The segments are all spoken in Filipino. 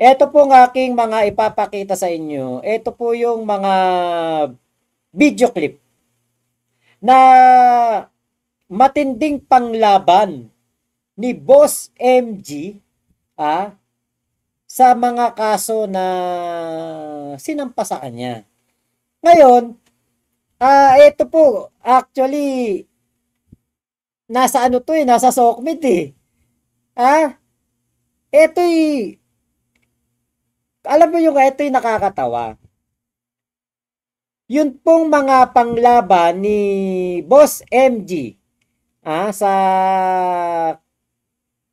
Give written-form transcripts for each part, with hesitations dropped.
Ito po ang aking mga ipapakita sa inyo. Ito po yung mga video clip na matinding panglaban ni Boss MG sa mga kaso na sinampa sa kanya. Ngayon, ito po, actually, nasa ano to nasa SOCMED ito'y, alam mo yung ito'y nakakatawa. Yun pong mga panglaban ni Boss MG sa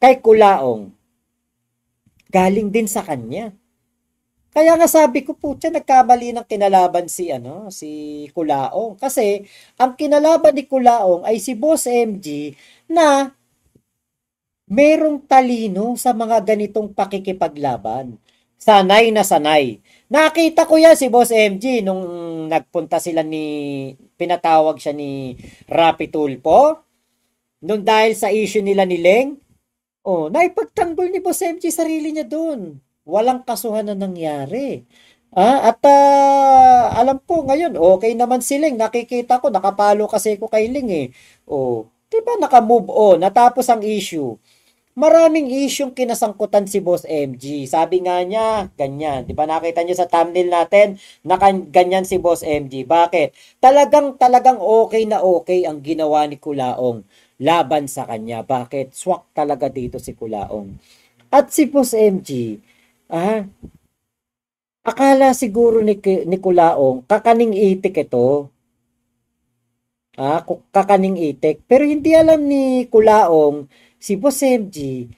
kay Kulaong, galing din sa kanya. Kaya nga sabi ko po, nagkamali ng kinalaban si Kulaong. Kasi ang kinalaban ni Kulaong ay si Boss MG na merong talino sa mga ganitong pakikipaglaban. Sanay na sanay. Nakita ko yan si Boss MG nung nagpunta sila pinatawag siya ni Rapi Tulfo. Nung dahil sa issue nila ni Leng, naipagtanggol ni Boss MG sarili niya doon. Walang kasuhan na nangyari. Alam ko ngayon, okay naman si Leng. Nakikita ko, nakapalo kasi ko kay Leng diba naka-move on, natapos ang issue. Maraming isyong kinasangkutan si Boss MG. Sabi nga niya, ganyan. Diba nakita niyo sa thumbnail natin, ganyan si Boss MG. Bakit? Talagang okay na okay ang ginawa ni Kulaong laban sa kanya. Bakit? Swak talaga dito si Kulaong. At si Boss MG, akala siguro ni Kulaong, kakaning itik ito. Kakaning itik. Pero hindi alam ni Kulaong, si Boss MG,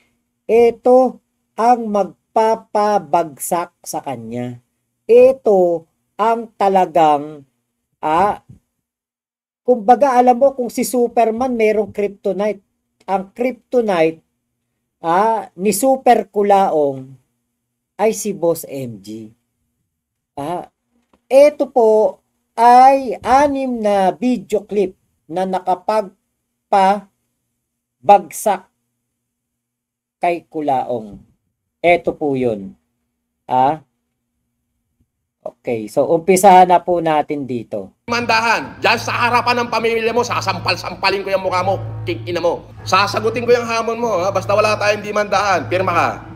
ito ang magpapabagsak sa kanya. Ito ang talagang, kumbaga alam mo kung si Superman merong kryptonite. Ang kryptonite ni Super Kulaong ay si Boss MG. Ito po ay 6 na video clip na nakapagpabagsak kay Kulaong. Ito po yun. Okay, so umpisahan na po natin dito. Mandahan, dyan sa harapan ng pamilya mo, sasampal-sampalin ko yung mukha mo, king-ina mo. Sasagutin ko yung hamon mo, basta wala tayong dimandahan, pirma ka.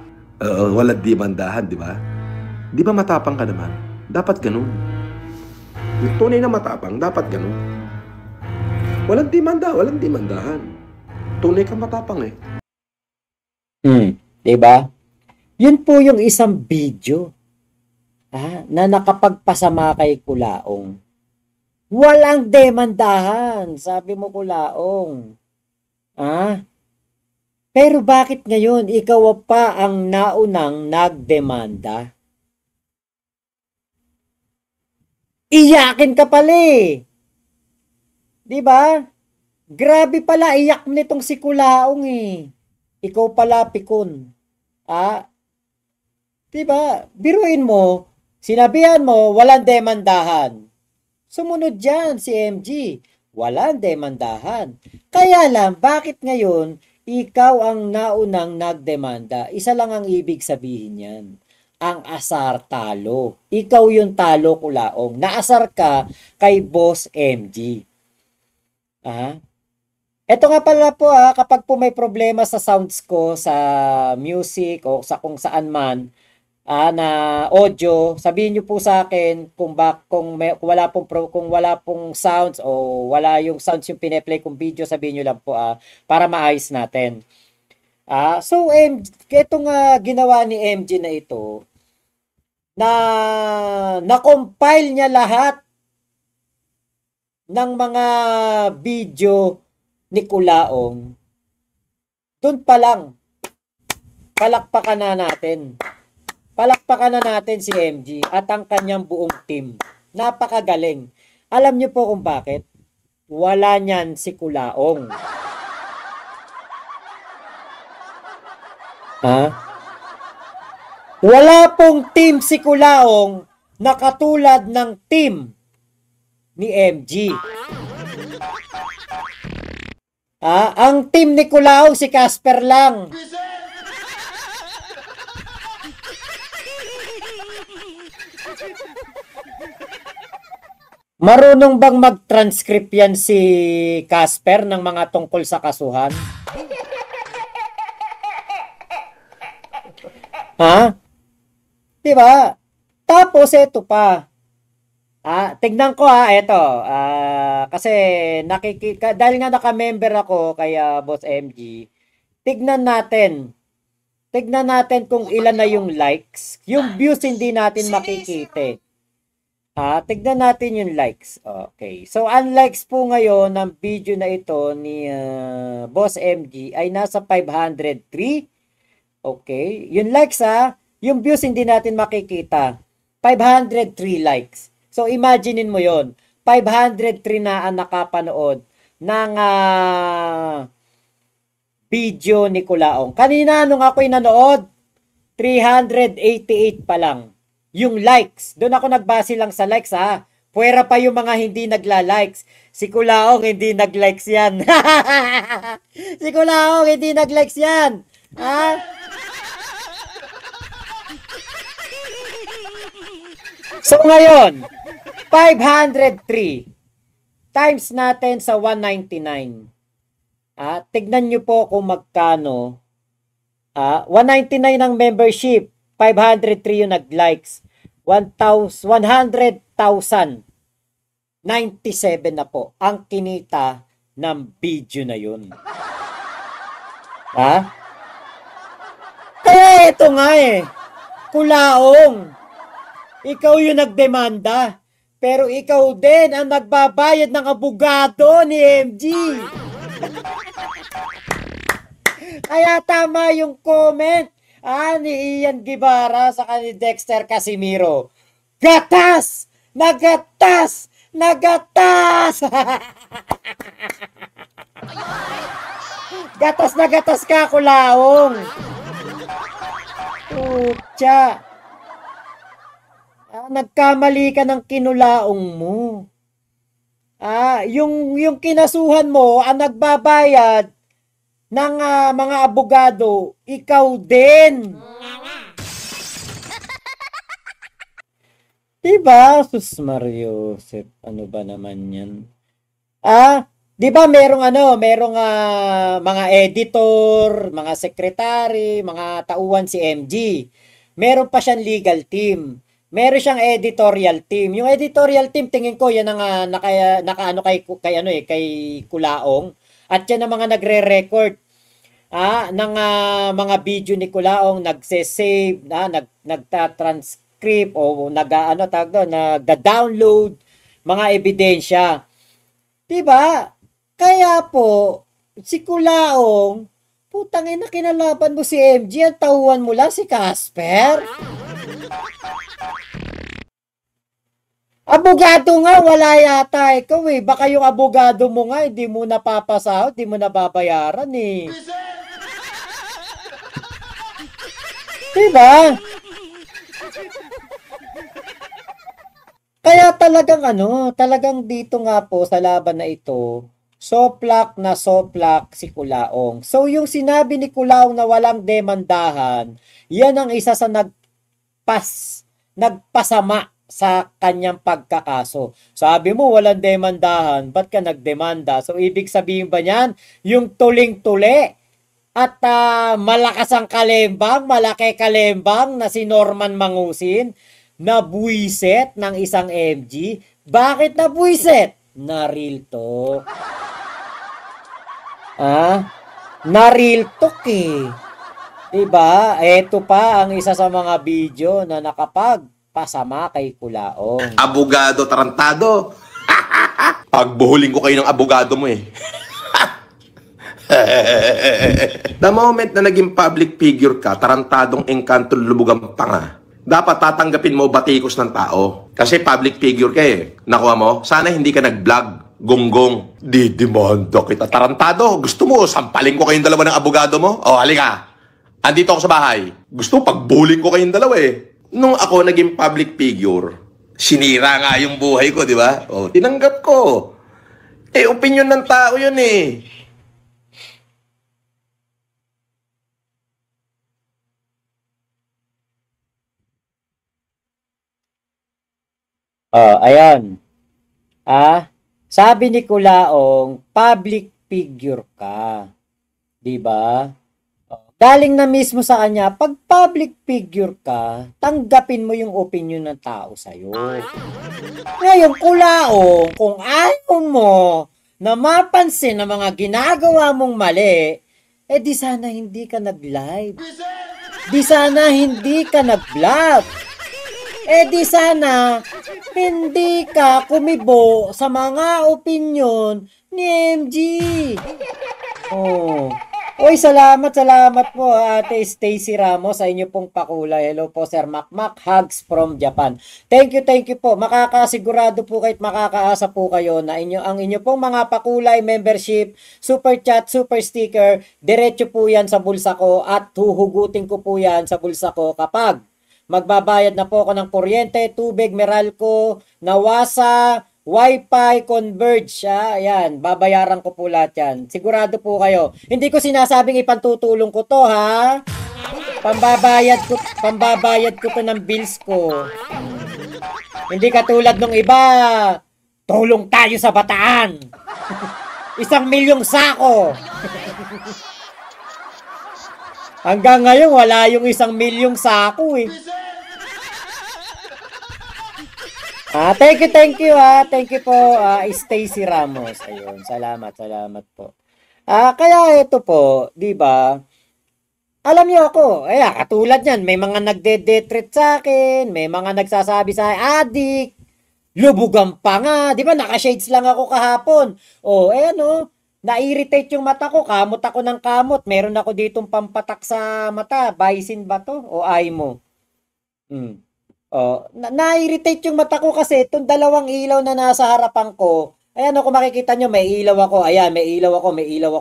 Walang dimandahan, di ba? Di ba matapang ka naman? Dapat ganun. Yung tunay na matapang, dapat ganun. Walang dimandahan. Tunay ka matapang eh. Diba? Yun po yung isang video na nakapagpasama kay Kulaong. Walang demandahan, sabi mo Kulaong. Pero bakit ngayon ikaw pa ang naunang nagdemanda? Iyakin ka pala eh. Diba? Grabe pala, iyak nitong si Kulaong eh. Ikaw pala pikon. Diba? Biruin mo, sinabihan mo, walang demandahan. Sumunod dyan si MG, walang demandahan. Kaya lang, bakit ngayon, ikaw ang naunang nagdemanda? Isa lang ang ibig sabihin yan. Ang asar talo. Ikaw yung talo, Kulaong. Naasar ka kay Boss MG. Ito nga pala po kapag po may problema sa sounds ko, sa music o sa kung saan man, na audio, sabihin niyo po sa akin kung wala pong sounds o wala yung sounds yung pine-play kong video, sabihin niyo lang po para maayos natin. So itong ginawa ni MG na ito, na-compile niya lahat ng mga video ni Kulaong. Doon pa lang, palakpakan na natin si MG at ang kanyang buong team. Napakagaling. Alam niyo po kung bakit? Wala niyan si Kulaong. Wala pong team si Kulaong na katulad ng team ni MG. Ang team ni Kulaong si Casper lang. Marunong bang mag-transcript yan si Casper ng mga tungkol sa kasuhan? Ha? Di ba? Tapos ito pa. Tignan ko eto. Kasi dahil nga naka-member ako kaya Boss MG. Tignan natin. Tignan natin kung ilan na yung likes. Yung views hindi natin makikita. Tignan natin yung likes. Okay. So, ang likes po ngayon ng video na ito ni Boss MG ay nasa 503. Okay. Yung likes yung views hindi natin makikita. 503 likes. So, imaginein mo yon 503 na ang nakapanood ng video ni Kulaong. Kanina, nung ako'y nanood, 388 pa lang. Yung likes. Doon ako nagbase lang sa likes Puwera pa yung mga hindi nagla-likes. Si Kulaong hindi nag-likes yan. Si Kulaong hindi nag-likes yan. So ngayon, 503 times natin sa 199. Tignan nyo po kung magkano. 199 ang membership. 503 yung nag-likes. 100,097 na po ang kinita ng video na yun. Kaya ito nga Kulaong. Ikaw yung nagdemanda. Pero ikaw din ang nagbabayad ng abogado ni MG. Kaya tama yung comment ni Ian Guevara sa ni Dexter Casimiro. Gatas! Nagatas! Nagatas! Gatas na gatas ka, Kulaong. Putya. Nagkamali ka ng kinulaong mo. Yung kinasuhan mo, ang nagbabayad ng mga abogado, ikaw din. Diba? Sus Mario, ano ba naman yan? Diba merong mga editor, mga secretary, mga tauhan si MG. Meron pa siyang legal team. Meron siyang editorial team. Yung editorial team, tingin ko, yan ang nakaano kay Kulaong. At yan ang mga nagre-record ng mga video ni Kulaong, nagse-save, nagta-transcript o nagda-download mga ebidensya. Diba? Kaya po, si Kulaong, putang ina, kinalaban mo si MG, ang tauhan mo lang si Casper. Abogado nga, wala yata ikaw Baka yung abogado mo nga, hindi mo napapasahod, hindi mo nababayaran Diba? Kaya talagang dito nga po sa laban na ito, soplak na soplak si Kulaong. So yung sinabi ni Kulaong na walang demandahan, yan ang isa sa nagpasama sa kanyang pagkakaso. Sabi mo walang demandahan, ba't ka nagdemanda? So ibig sabihin ba niyan, yung tuling-tuli at malakas ang malaki kalembang na si Norman Mangusin, nabuiset ng isang MG. Bakit nabuiset? Na real talk. Na real talk Diba? Ito pa ang isa sa mga video na nakapagpasama kay Kulaong. Abogado tarantado. Pagbuhuling ko kayo ng abogado mo The moment na naging public figure ka, tarantadong engkanto lubugang panga. Dapat tatanggapin mo batikos ng tao. Kasi public figure ka Nakuha mo? Sana hindi ka nag-vlog. Gonggong. Didemanda kita. Tarantado. Gusto mo, sampalin ko kayong dalawa ng abogado mo? Halika. Andito ako sa bahay. Gusto mo, pagbuling ko kayong dalawa Nung ako naging public figure, sinira nga yung buhay ko, di ba? Tinanggap ko. Opinion ng tao yun Oh, ayun. Sabi ni Kulaong, public figure ka. 'Di ba? Galing na mismo sa kanya, pag public figure ka, tanggapin mo yung opinion ng tao sa'yo. Ngayon, Kulaong, kung ayaw mo na mapansin ang mga ginagawa mong mali, di sana hindi ka nag-live. Di sana hindi ka nag-vlog. Di sana hindi ka kumibo sa mga opinion ni MG. Oh. Oy, salamat po Ate Stacy Ramos sa inyo pong pakulay. Hello po Sir Makmak, hugs from Japan. Thank you po. Makakasigurado po kayo at makakaasa po kayo na ang inyo pong mga pakulay, membership, super chat, super sticker, diretso po yan sa bulsa ko at huhugutin ko po yan sa bulsa ko kapag magbabayad na po ako ng kuryente, tubig, Meralco, Nawasa, Wi-Fi, Converge, ayan, babayaran ko po lahat yan. Sigurado po kayo. Hindi ko sinasabing ipantutulong ko to, ha? Pambabayad ko to ng bills ko. Hindi katulad nung iba, tulong tayo sa Bataan. 1,000,000 sako. Hanggang ngayon, wala yung 1,000,000 sako, eh. Thank you Thank you po, Stacy Ramos. Ayun, salamat po. Kaya ito po, 'di ba? Alam niyo ako, katulad niyan, may mga nagde-detret sa akin, may mga nagsasabi sa akin, adik, lubugan pa nga, 'di ba? Naka-shades lang ako kahapon. Na-irritate yung mata ko, kamot ako ng kamot. Meron ako ditong pampatak sa mata, Baisin ba 'to o Aimo? Na-irritate yung mata ko kasi itong dalawang ilaw na nasa harapan ko. Ayan, kung makikita nyo, may ilaw ako. Ayan, may ilaw ako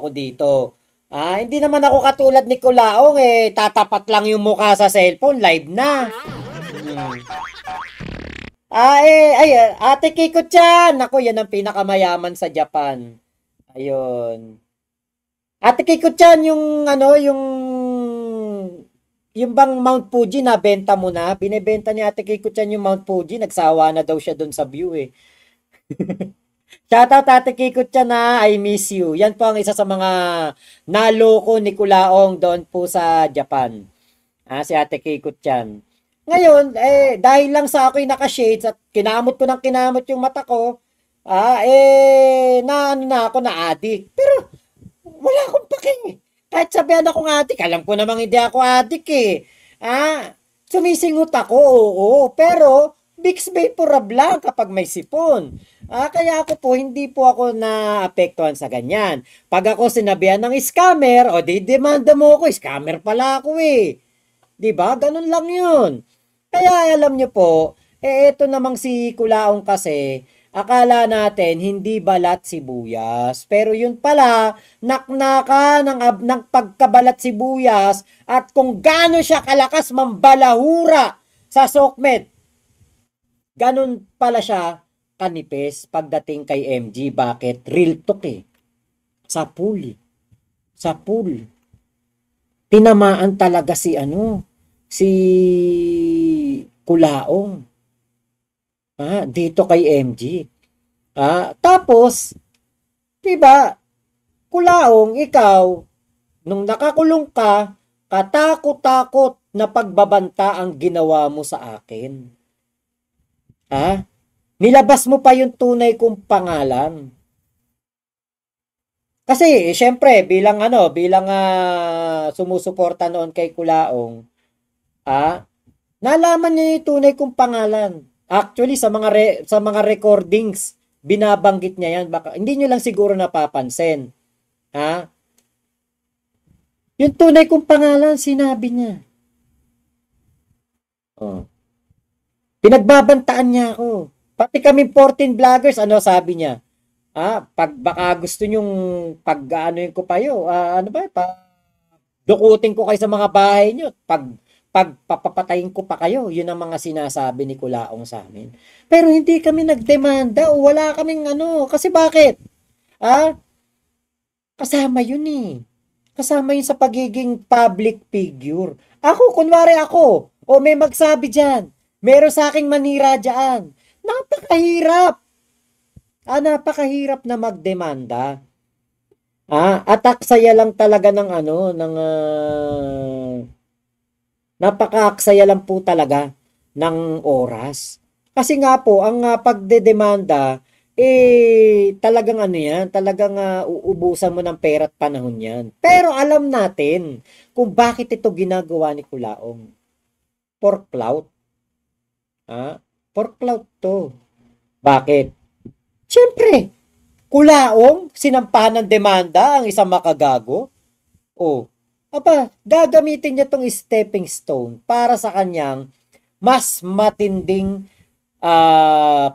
dito. Hindi naman ako katulad ni Kulaong, tatapat lang yung mukha sa cellphone, live na. Ate Kiko-chan. Ako, yan ang pinakamayaman sa Japan. Ayun. Ate Kiko-chan, yung bang Mount Fuji na benta mo na? Binebenta ni Ate Kiko-chan yung Mount Fuji. Nagsawa na daw siya doon sa view, eh. Shoutout Ate Kiko-chan na, I miss you. Yan po ang isa sa mga naloko ni Kulaong doon po sa Japan. Si Ate Kiko-chan. Ngayon, dahil lang sa ako'y naka-shades at kinamot ko yung mata ko, ako na addict. Pero, wala akong pake. Kahit sabihan akong adik, alam ko namang hindi ako adik, eh. Sumisingot ako, oo. Pero, Vicks Vaporub lang kapag may sipon. Kaya ako po, hindi po ako naapektuhan sa ganyan. Pag ako sinabihan ng scammer, di-demanda mo ako, scammer pala ako, eh. Diba? Ganun lang yun. Kaya alam nyo po, eto namang si Kulaong kasi, akala natin hindi balat sibuyas. Pero yun pala, naknaka ng pagkabalat sibuyas at kung gaano siya kalakas mambalahura sa sokmed. Ganun pala siya kanipis pagdating kay MG. Bakit? Real talk, eh. Sa pool. Tinamaan talaga si Kulaong. Dito kay MG. Tapos, diba, Kulaong, ikaw, nung nakakulong ka, katakot-takot na pagbabanta ang ginawa mo sa akin. Nilabas mo pa yung tunay kong pangalan. Kasi, syempre, bilang sumusuporta noon kay Kulaong, nalaman niya yung tunay kong pangalan. Actually, sa mga recordings, binabanggit niya yan. Baka, hindi nyo lang siguro napapansin. Yung tunay kong pangalan, sinabi niya. Pinagbabantaan niya ako. Pati kami 14 vloggers, sabi niya? Pag baka gusto nyong pag-aanoin ko kayo, dukutin ko kayo sa mga bahay nyo. Pagpapatayin ko pa kayo, yun ang mga sinasabi ni Kulaong sa amin. Pero hindi kami nagdemanda o wala kaming kasi bakit? Kasama yun, eh. Kasama yun sa pagiging public figure. Kunwari ako, may magsabi dyan, meron sa aking manira dyan. napakahirap. Napakahirap na magdemanda. At aksaya lang talaga ng napakaaksaya lang po talaga ng oras. Kasi nga po, ang pagdedemanda, talagang talagang uubusan mo ng pera at panahon yan. Pero alam natin kung bakit ito ginagawa ni Kulaong. For clout. For clout to. Bakit? Siyempre, Kulaong, sinampahan ng demanda ang isang makagago. Gagamitin niya tong stepping stone para sa kanyang mas matinding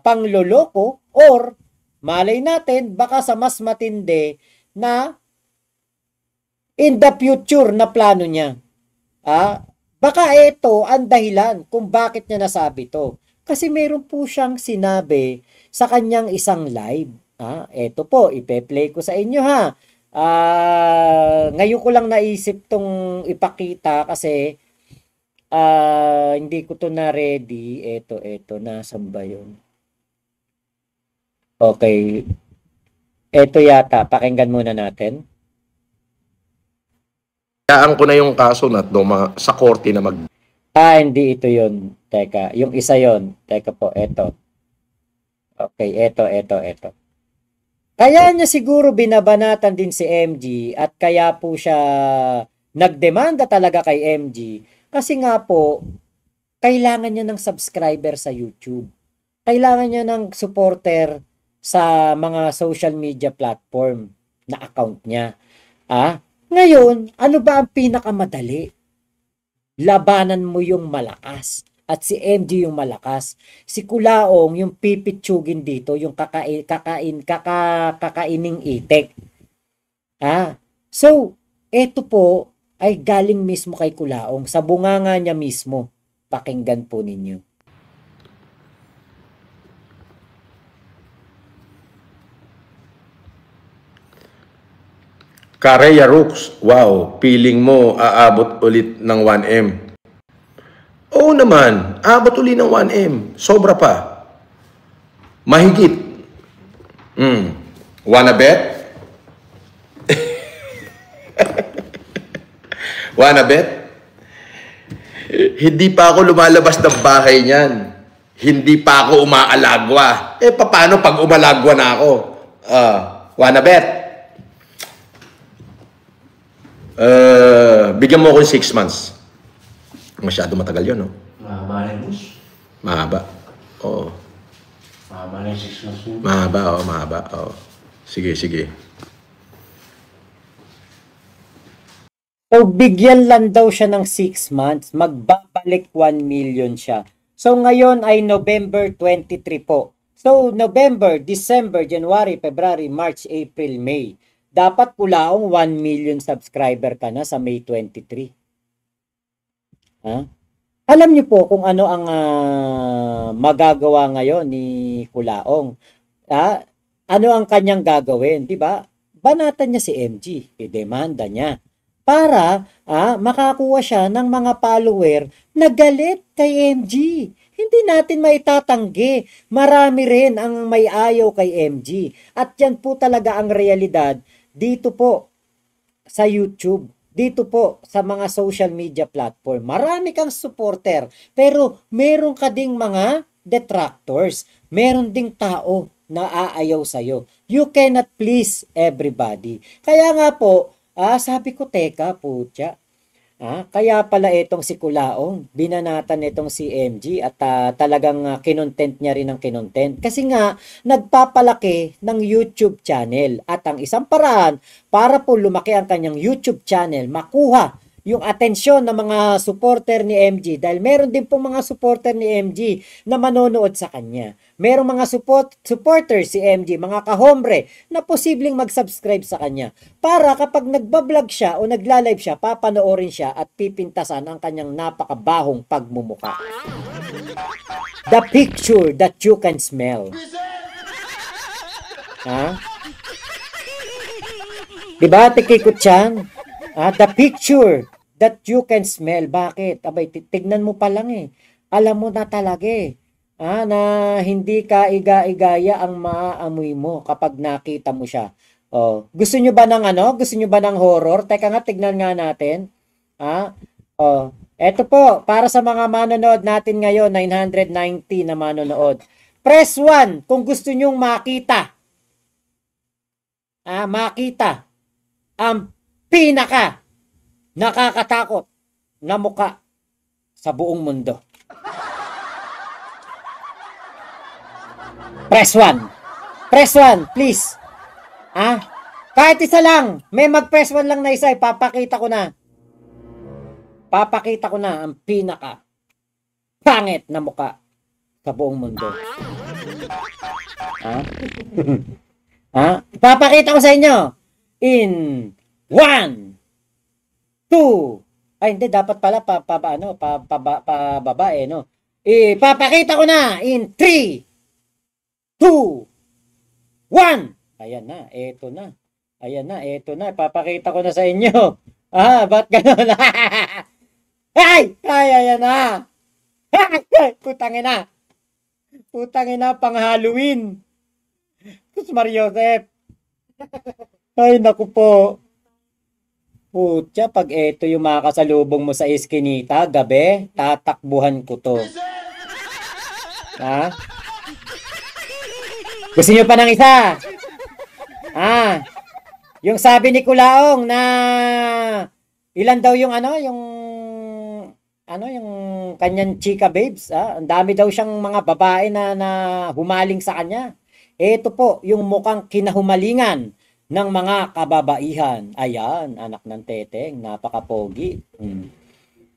pangloloko or malay natin baka sa mas matindi na in the future na plano niya. Baka ito ang dahilan kung bakit niya nasabi to. Kasi meron po siyang sinabi sa kanyang isang live. Ito po, ipe-play ko sa inyo ha. Ngayon ko lang naisip tong ipakita kasi hindi ko to na ready. Ito, nasan ba yun? Okay. Ito yata, pakinggan muna natin. Kayaan ko na yung kaso na sa korte na Hindi ito yun. Teka, yung isa yun. Teka po, ito. Okay, ito. Kaya niya siguro binabanatan din si MG at kaya po siya nagdemanda talaga kay MG kasi nga po, kailangan niya ng subscriber sa YouTube. Kailangan niya ng supporter sa mga social media platform na account niya. Ngayon, ano ba ang pinakamadali? Labanan mo yung malakas. At si MG yung malakas. Si Kulaong yung pipitsugin dito, yung kakaining itik. So, eto po ay galing mismo kay Kulaong. Sa bunganga niya mismo. Pakinggan po ninyo. Kareya Rooks, wow, feeling mo aabot ulit ng 1M. Oo naman, aabot ulit ng 1M. Sobra pa. Mahigit. Wanna bet? Wanna bet? Hindi pa ako lumalabas ng bahay niyan. Hindi pa ako umaalagwa. Paano pag umalagwa na ako? Wanna bet? Bigyan mo ako yung 6 months. Masyado matagal yun, no? Mahaba na yung boss. Mahaba. Oo. Mahaba na yung 6 months mo. Mahaba. Oo. Sige. So, bigyan lang daw siya ng 6 months. Magbabalik 1 million siya. So, ngayon ay November 23 po. So, November, December, January, February, March, April, May. Dapat Kulaong 1 million subscriber ka na sa May 23. Alam niyo po kung ano ang magagawa ngayon ni Kulaong. Ano ang kanyang gagawin, 'di ba? Banatan niya si MG, idemanda niya para makakuha siya ng mga follower na galit kay MG. Hindi natin maitatanggi. Marami rin ang may ayaw kay MG. At yan po talaga ang realidad dito po sa YouTube. Dito po sa mga social media platform. Marami kang supporter. Pero meron ka ding mga detractors. Meron ding tao na aayaw sa'yo. You cannot please everybody. Kaya nga po, sabi ko, teka po, kaya pala itong si Kulaong, binanatan itong si MG at talagang kinontent niya rin ang kinontent. Kasi nga, nagpapalaki ng YouTube channel. At ang isang paraan para po lumaki ang kanyang YouTube channel, makuha yung atensyon ng mga supporter ni MG. Dahil meron din pong mga supporter ni MG na manonood sa kanya. Merong mga supporter si MG, mga kahombre, na posibleng mag-subscribe sa kanya. Para kapag nagbablog siya o nagla-live siya, papanoorin siya at pipintasan ang kanyang napakabahong pagmumuka. The picture that you can smell. Diba, Tikikutchan? The picture that you can smell. Bakit? Abay, tignan mo pa lang eh. Alam mo na talaga eh. Na hindi ka iga-igaya ang maaamoy mo kapag nakita mo siya. Gusto nyo ba ng Gusto nyo ba ng horror? Teka nga, tignan nga natin. Eto po, para sa mga manonood natin ngayon, 990 na manonood. Press 1 kung gusto nyong makita. Makita ang pinaka nakakatakot na muka sa buong mundo. Press 1. Press 1, please. Kahit isa lang. May mag-press 1 lang na isa. Papakita ko na. Papakita ko na ang pinaka pangit na muka sa buong mundo. Papakita ko sa inyo. In 1, 2. Ay, hindi. Dapat pala pababa no? Ipapakita ko na. In 3, 2, 1. Ayan na, eto na. Ayan na, eto na. Papakita ko na sa inyo. Ba't gano'n? Ay, ayan na. Putangin na. Putangin na, pang Halloween. Sus Mariosep. Ay, naku po. Putya, pag eto yung makasalubong mo sa iskinita, gabi, tatakbuhan ko to. Gusto nyo pa ng isa? Yung sabi ni Kulaong na ilan daw yung yung kanyang chika babes, ang dami daw siyang mga babae na humaling sa kanya. Ito po yung mukhang kinahumalingan ng mga kababaihan. Ayan, anak ng teteng, napaka-pogi.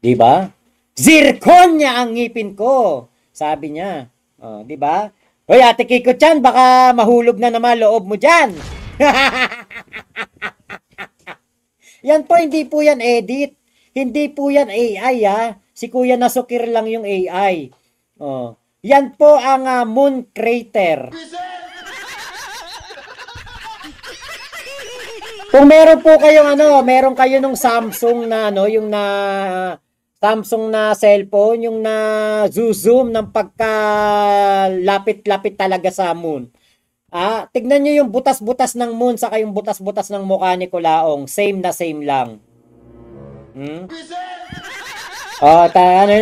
Di ba? Zirconia ang ngipin ko, sabi niya. Di ba? Hoy, Ate Kiko Chan, baka mahulog na naman loob mo dyan. Yan po, hindi po yan edit. Hindi po yan AI, Si Kuya Nasukir lang yung AI. Yan po ang moon crater. Kung meron po kayong meron kayo nung Samsung na yung na Samsung na cellphone, yung na zoom ng pagka-lapit-lapit talaga sa moon. Tignan nyo yung butas-butas ng moon saka yung butas-butas ng mukha ni Kulaong. Same na same lang. Tanggalin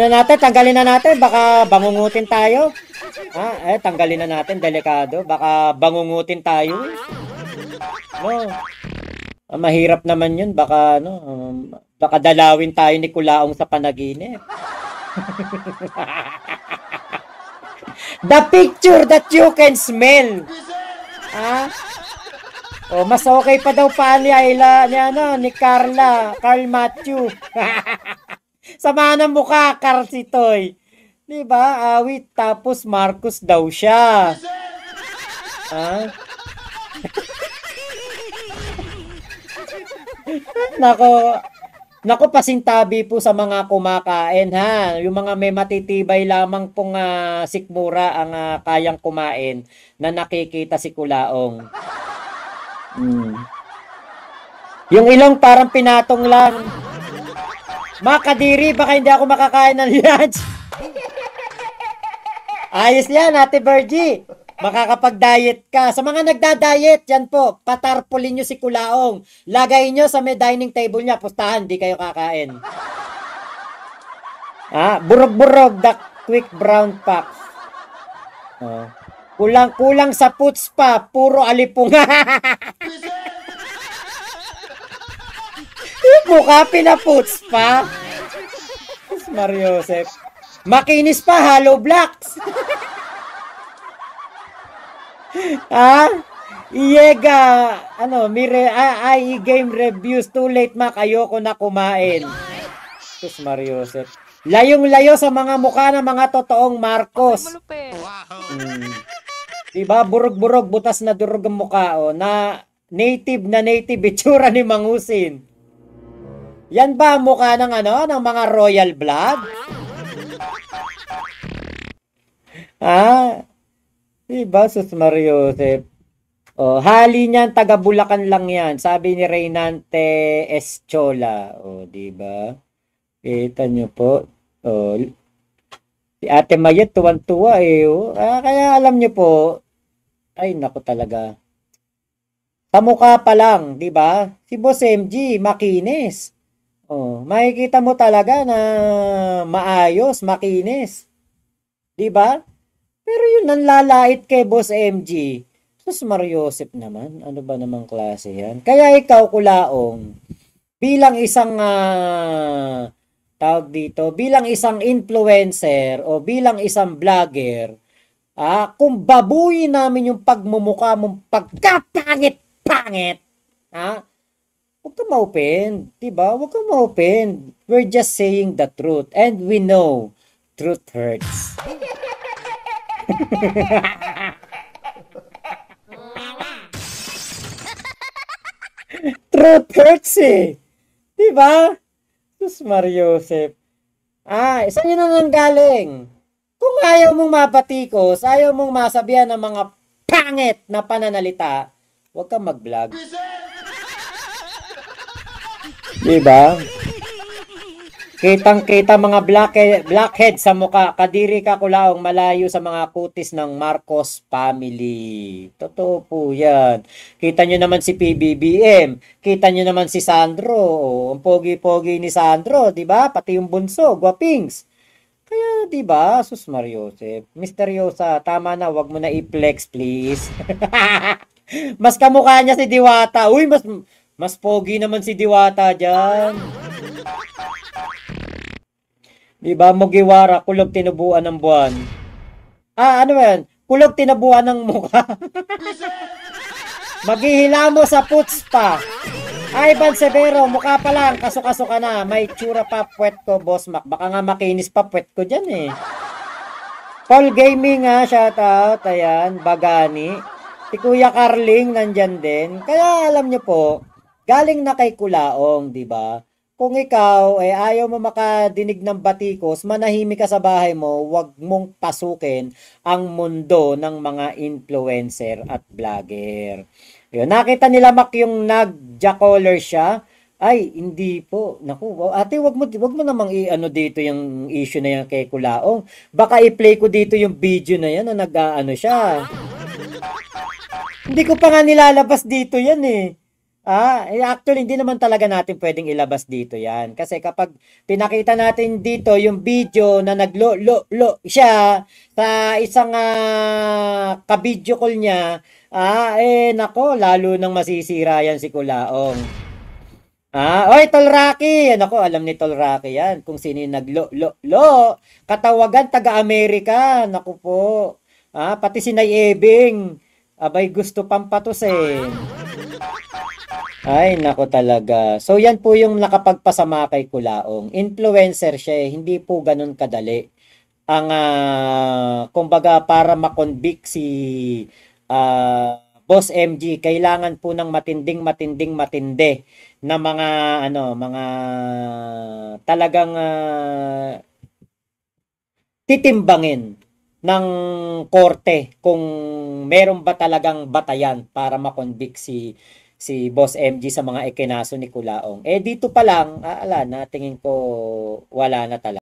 na natin. Baka bangungutin tayo. Tanggalin na natin. Delikado. Baka bangungutin tayo. Mahirap naman yun. Baka dalawin tayo ni Kulaong sa panaginip. The picture that you can smell. Mas okay pa daw pa ni Carl Matthew. Sama ng mukha, Carl Sitoy. Diba? Awit, tapos Marcos daw siya. Nako, pasintabi po sa mga kumakain, Yung mga may matitibay lamang pong sikmura ang kayang kumain na nakikita si Kulaong. Yung ilong parang pinatong lang. Makadiri, baka hindi ako makakain ng lunch. Ayos yan, Ate Virgie. Makakapag-diet ka. Sa mga nagda-diet, yan po, patarpulin nyo si Kulaong. Lagay nyo sa may dining table niya. Pustahan, di kayo kakain. Burog-burog, the quick brown fox. Kulang sa puts pa, puro alipong. Mukha pinaputs pa. Mariosep. Makinis pa, hollow blocks. Iyega, game reviews, too late Mac, ayoko na kumain. Sus Mariosep. Layong-layo sa mga mukha ng mga totoong Marcos. Diba, burog-burog, butas na durog ang mukha, na native itsura ni Mangusin. Yan ba ang mukha ng ng mga royal blood? Diba, sus Mariosep? Hali niyan, taga Bulacan lang yan. Sabi ni Reynante Eschola. Diba? Kita nyo po. Si Ate Mayet tuwan-tuwa eh. Oh. Kaya alam niyo po, ay naku talaga. Sa mukha pa lang, 'di ba? Si Boss MG makinis. Oh, makikita mo talaga na maayos, makinis, 'di ba? Pero yun nanlalait kay Boss MG. Sus Mariosep naman, ano ba namang klase 'yan? Kaya ikaw Kulaong, bilang isang tawag dito, bilang isang influencer o bilang isang vlogger, kung babuyin namin yung pagmumukha mong pagkapangit-pangit, huwag kang ma-open, diba? Huwag kang ma-open. We're just saying the truth and we know truth hurts. Truth hurts eh. Diba? Sus Mariosep. Saan yun ang galing? Kung ayaw mong mapatikos, ayaw mong masabihan ng mga pangit na pananalita, huwag kang mag-vlog. Diba? Kitang-kita mga blackhead sa muka, kadiri ka Kulaong malayo sa mga kutis ng Marcos family. Totoo po yan. Kita nyo naman si PBBM, kita nyo naman si Sandro, ang pogi-pogi ni Sandro, di ba? Pati yung bunso, gwapings. Kaya, di ba, Sus Mariosep, misteryosa, tama na, wag mo na i-flex, please. Mas kamukha niya si Diwata. Uy, mas pogi naman si Diwata dyan. Di ba, Mugiwara, kulog tinubuan ng buwan. Ano yan? Kulog tinubuan ng mukha. Maghihilamo sa puts pa. Ivan Severo, mukha pa lang, kaso-kaso ka na. May tsura pa puwet ko, Boss Mac. Baka nga makinis pa puwet ko dyan eh. Paul Gaming shoutout. Ayan, Bagani. Si Kuya Carling nandyan din. Kaya alam nyo po, galing na kay Kulaong, di ba? Kung ikaw ayaw mo makadinig ng batikos, manahimik ka sa bahay mo, wag mong pasukin ang mundo ng mga influencer at vlogger. Yun, nakita nila Mac yung nag-jacolor siya. Ay, hindi po. Naku, ate, wag mo namang i-ano dito yung issue na yan kay Kulaong. Baka i-play ko dito yung video na yan na nag-ano siya. Hindi ko pa nga nilalabas dito yan eh. Actually, hindi naman talaga natin pwedeng ilabas dito yan. Kasi kapag pinakita natin dito yung video na naglo-lo siya sa isang ka-video call niya, nako, lalo nang masisira yan si Kulaong. Oy, Tol Rocky! Nako, alam ni Tol Rocky yan kung sino yung naglo-lo. Katawagan, taga-Amerika. Naku po. Pati si Nay Ebing. Abay, gusto pampatusin. Ay, nako talaga. So, yan po yung nakapagpasama kay Kulaong. Influencer siya eh. Hindi po ganun kadali. Ang, kumbaga, para makonvict si Boss MG, kailangan po ng matindi na mga talagang titimbangin ng korte kung meron ba talagang batayan para makonvict si Boss MG sa mga ikinaso ni Kulaong. Dito pa lang, tingin ko wala na talaga.